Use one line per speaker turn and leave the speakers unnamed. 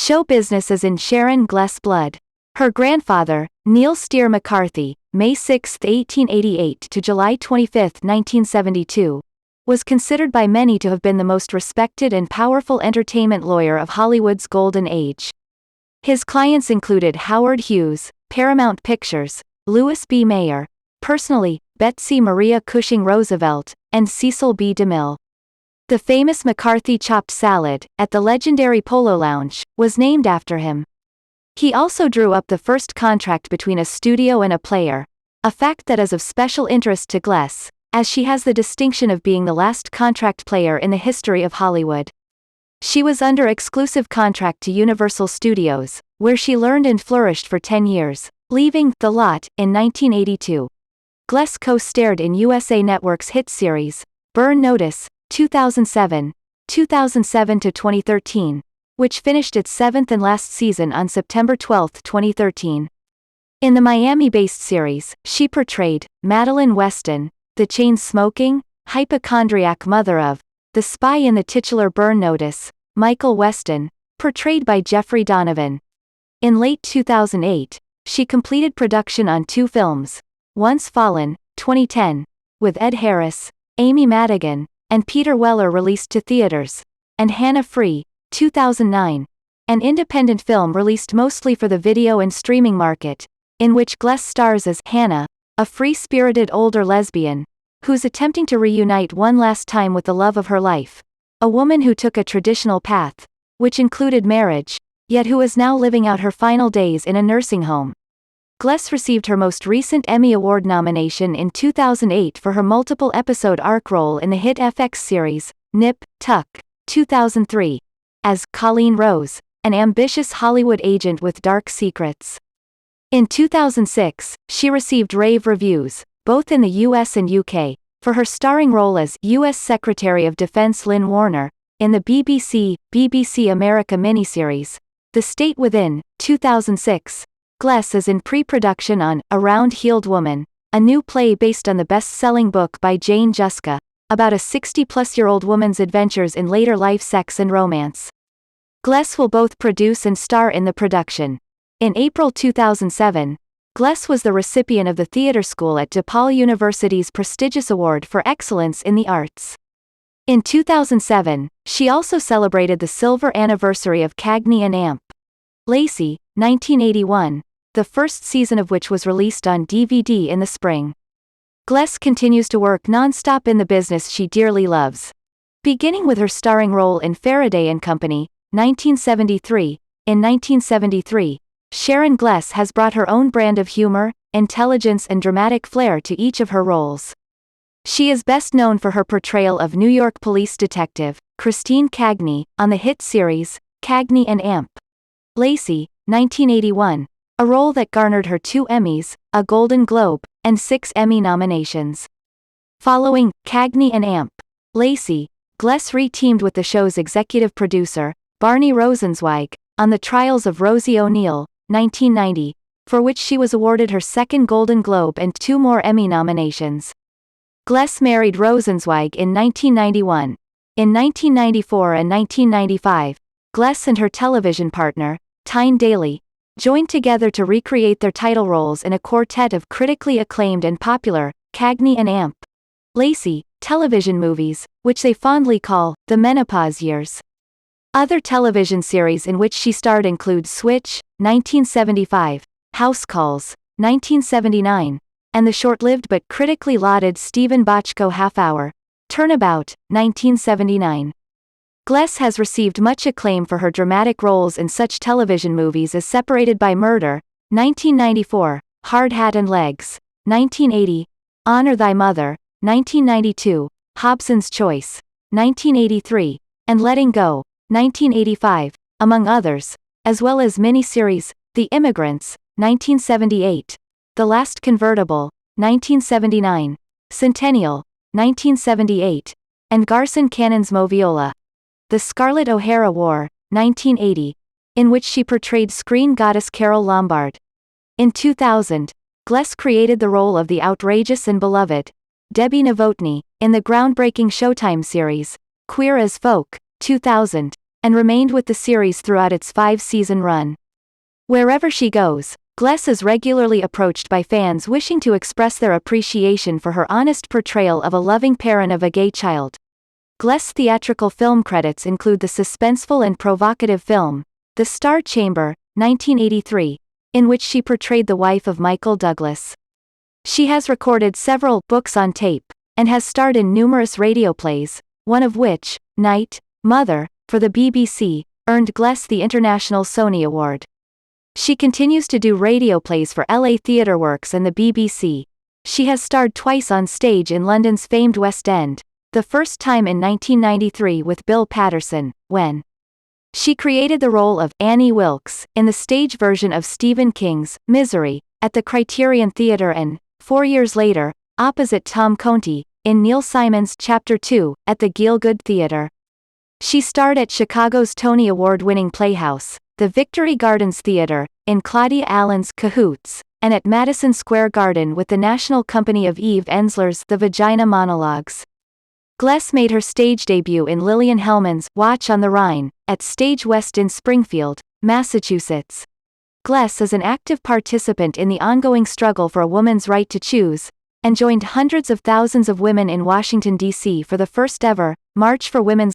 Show business is in Sharon Gless blood. Her grandfather, Neil Steer McCarthy, May 6, 1888 to July 25, 1972, was considered by many to have been the most respected and powerful entertainment lawyer of Hollywood's golden age. His clients included Howard Hughes, Paramount Pictures, Louis B. Mayer, personally, Betsy Maria Cushing Roosevelt, and Cecil B. DeMille. The famous McCarthy chopped salad, at the legendary Polo Lounge, was named after him. He also drew up the first contract between a studio and a player, a fact that is of special interest to Gless, as she has the distinction of being the last contract player in the history of Hollywood. She was under exclusive contract to Universal Studios, where she learned and flourished for 10 years, leaving The Lot in 1982. Gless co-starred in USA Network's hit series, Burn Notice, 2007 to 2013, which finished its seventh and last season on September 12, 2013. In the Miami-based series, she portrayed Madeline Weston, the chain-smoking, hypochondriac mother of the spy in the titular Burn Notice, Michael Weston, portrayed by Jeffrey Donovan. In late 2008, she completed production on two films, Once Fallen, 2010, with Ed Harris, Amy Madigan, and Peter Weller, released to theaters, and Hannah Free, 2009, an independent film released mostly for the video and streaming market, in which Gless stars as Hannah, a free-spirited older lesbian, who's attempting to reunite one last time with the love of her life, a woman who took a traditional path, which included marriage, yet who is now living out her final days in a nursing home. Gless received her most recent Emmy Award nomination in 2008 for her multiple-episode arc role in the hit FX series, Nip Tuck, 2003, as Colleen Rose, an ambitious Hollywood agent with dark secrets. In 2006, she received rave reviews, both in the US and UK, for her starring role as U.S. Secretary of Defense Lynn Warner, in the BBC America miniseries, The State Within, 2006. Gless is in pre-production on A Round-Heeled Woman, a new play based on the best-selling book by Jane Juska, about a 60-plus-year-old woman's adventures in later life, sex and romance. Gless will both produce and star in the production. In April 2007, Gless was the recipient of the theater school at DePaul University's prestigious Award for Excellence in the Arts. In 2007, she also celebrated the silver anniversary of Cagney and Amp. Lacey, 1981, the first season of which was released on DVD in the spring. Gless continues to work non-stop in the business she dearly loves. Beginning with her starring role in Faraday & Company, 1973, in 1973, Sharon Gless has brought her own brand of humor, intelligence and dramatic flair to each of her roles. She is best known for her portrayal of New York police detective, Christine Cagney, on the hit series, Cagney and Amp. Lacey, 1981, a role that garnered her 2 Emmys, a Golden Globe, and 6 Emmy nominations. Following Cagney and Amp, Lacey, Gless re-teamed with the show's executive producer, Barney Rosenzweig, on The Trials of Rosie O'Neill, 1990, for which she was awarded her 2nd Golden Globe and 2 more Emmy nominations. Gless married Rosenzweig in 1991. In 1994 and 1995, Gless and her television partner, Tyne Daly, joined together to recreate their title roles in a quartet of critically acclaimed and popular, Cagney and Amp. Lacey, television movies, which they fondly call the menopause years. Other television series in which she starred include Switch, 1975, House Calls, 1979, and the short-lived but critically lauded Stephen Bochco Half Hour, Turnabout, 1979. Gless has received much acclaim for her dramatic roles in such television movies as Separated by Murder, 1994, Hard Hat and Legs, 1980, Honor Thy Mother, 1992, Hobson's Choice, 1983, and Letting Go, 1985, among others, as well as miniseries, The Immigrants, 1978, The Last Convertible, 1979, Centennial, 1978, and Garson Kanon's Moviola, The Scarlett O'Hara War, 1980, in which she portrayed screen goddess Carol Lombard. In 2000, Gless created the role of the outrageous and beloved Debbie Novotny in the groundbreaking Showtime series, Queer as Folk, 2000, and remained with the series throughout its 5-season run. Wherever she goes, Gless is regularly approached by fans wishing to express their appreciation for her honest portrayal of a loving parent of a gay child. Gless' theatrical film credits include the suspenseful and provocative film, The Star Chamber, 1983, in which she portrayed the wife of Michael Douglas. She has recorded several books on tape, and has starred in numerous radio plays, one of which, Night, Mother, for the BBC, earned Gless the International Sony Award. She continues to do radio plays for LA Theatre Works and the BBC. She has starred twice on stage in London's famed West End, the first time in 1993 with Bill Patterson, when she created the role of Annie Wilkes in the stage version of Stephen King's Misery at the Criterion Theatre and, 4 years later, opposite Tom Conti, in Neil Simon's Chapter 2, at the Gielgud Theatre. She starred at Chicago's Tony Award-winning Playhouse, the Victory Gardens Theatre, in Claudia Allen's Cahoots, and at Madison Square Garden with the National Company of Eve Ensler's The Vagina Monologues. Gless made her stage debut in Lillian Hellman's Watch on the Rhine, at Stage West in Springfield, Massachusetts. Gless is an active participant in the ongoing struggle for a woman's right to choose, and joined hundreds of thousands of women in Washington, D.C. for the first ever March for Women's